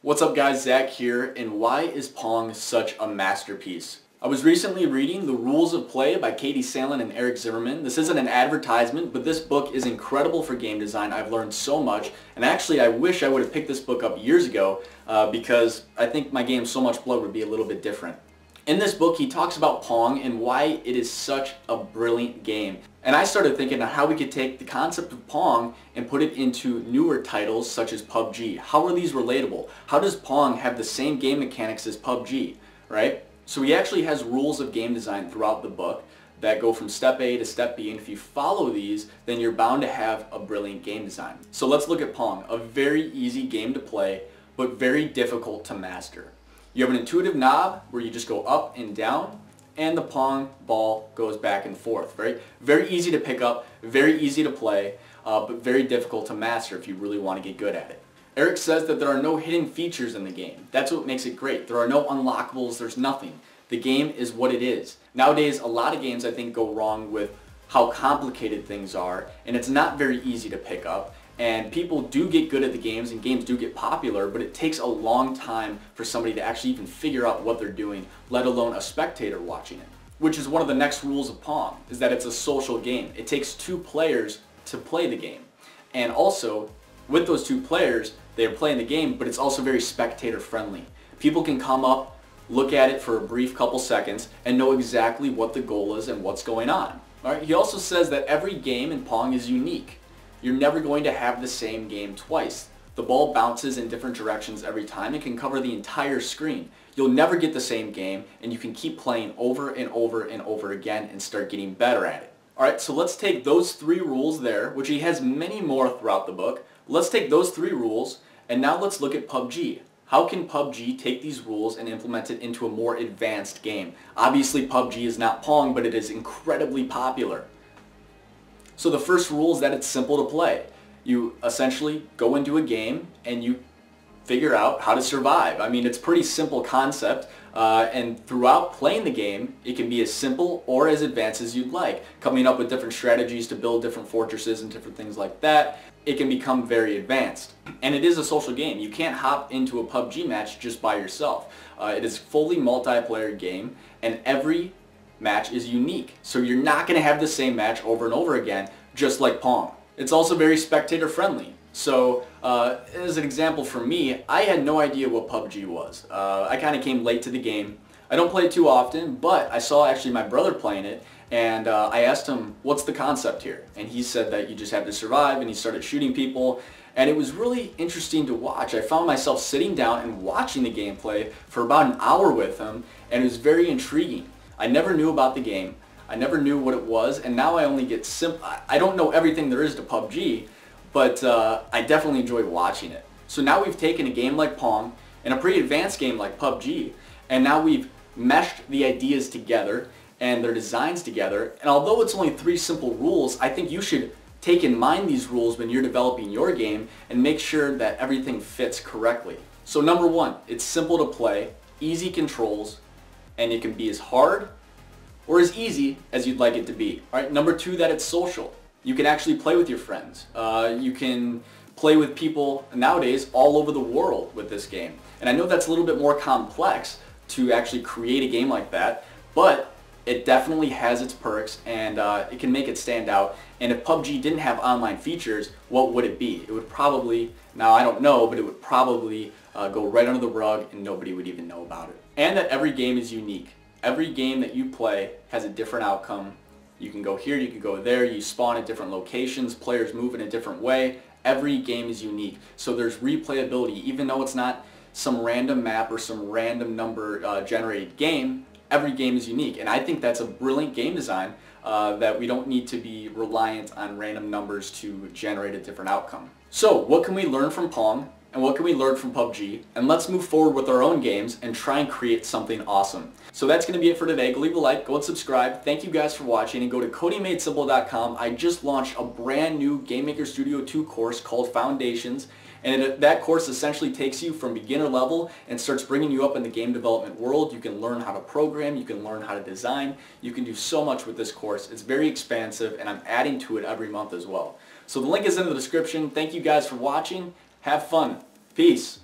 What's up guys, Zach here, and why is Pong such a masterpiece? I was recently reading The Rules of Play by Katie Salen and Eric Zimmerman. This isn't an advertisement, but this book is incredible for game design. I've learned so much, and actually I wish I would have picked this book up years ago because I think my game So Much Blood would be a little bit different. In this book, he talks about Pong and why it is such a brilliant game. And I started thinking on how we could take the concept of Pong and put it into newer titles such as PUBG. How are these relatable? How does Pong have the same game mechanics as PUBG, right? So he actually has rules of game design throughout the book that go from step A to step B, and if you follow these, then you're bound to have a brilliant game design. So let's look at Pong, a very easy game to play, but very difficult to master. You have an intuitive knob where you just go up and down, and the Pong ball goes back and forth, right? Very easy to pick up, very easy to play, but very difficult to master if you really want to get good at it. Eric says that there are no hidden features in the game. That's what makes it great. There are no unlockables, there's nothing. The game is what it is. Nowadays, a lot of games I think go wrong with how complicated things are, and it's not very easy to pick up. And people do get good at the games and games do get popular, but it takes a long time for somebody to actually even figure out what they're doing, let alone a spectator watching it. Which is one of the next rules of Pong, is that it's a social game. It takes two players to play the game. And also, with those two players, they are playing the game, but it's also very spectator friendly. People can come up, look at it for a brief couple seconds, and know exactly what the goal is and what's going on. All right? He also says that every game in Pong is unique. You're never going to have the same game twice. The ball bounces in different directions every time. It can cover the entire screen. You'll never get the same game, and you can keep playing over and over and over again and start getting better at it. Alright, so let's take those three rules there, which he has many more throughout the book. Let's take those three rules, and now let's look at PUBG. How can PUBG take these rules and implement it into a more advanced game? Obviously PUBG is not Pong, but it is incredibly popular. So the first rule is that it's simple to play. You essentially go into a game and you figure out how to survive. I mean, it's a pretty simple concept, and throughout playing the game, it can be as simple or as advanced as you'd like. Coming up with different strategies to build different fortresses and different things like that, it can become very advanced. And it is a social game. You can't hop into a PUBG match just by yourself. It is a fully multiplayer game, and every match is unique. So you're not going to have the same match over and over again, just like Pong. It's also very spectator friendly. So as an example for me, I had no idea what PUBG was. I kind of came late to the game. I don't play it too often, but I saw actually my brother playing it, and I asked him, what's the concept here? And he said that you just have to survive, and he started shooting people, and it was really interesting to watch. I found myself sitting down and watching the gameplay for about an hour with him, and it was very intriguing. I never knew about the game. I never knew what it was, and now I only get I don't know everything there is to PUBG, but I definitely enjoy watching it. So now we've taken a game like Pong and a pretty advanced game like PUBG, and now we've meshed the ideas together and their designs together, and although it's only three simple rules, I think you should take in mind these rules when you're developing your game and make sure that everything fits correctly. So number one, it's simple to play, easy controls, and it can be as hard or as easy as you'd like it to be. All right, number two, that it's social. You can actually play with your friends. You can play with people nowadays all over the world with this game. And I know that's a little bit more complex to actually create a game like that, but it definitely has its perks, and it can make it stand out. And if PUBG didn't have online features, what would it be? It would probably, now I don't know, but it would probably go right under the rug and nobody would even know about it. And that every game is unique. Every game that you play has a different outcome. You can go here, you can go there, you spawn at different locations, players move in a different way. Every game is unique. So there's replayability. Even though it's not some random map or some random number generated game, every game is unique. And I think that's a brilliant game design, that we don't need to be reliant on random numbers to generate a different outcome. So what can we learn from Pong? And what can we learn from PUBG? And let's move forward with our own games and try and create something awesome. So that's going to be it for today. Go leave a like, go and subscribe. Thank you guys for watching, and go to codingmadesimple.com. I just launched a brand new Game Maker Studio 2 course called Foundations, and that course essentially takes you from beginner level and starts bringing you up in the game development world. You can learn how to program, you can learn how to design, you can do so much with this course. It's very expansive, and I'm adding to it every month as well. So the link is in the description. Thank you guys for watching. Have fun. Peace.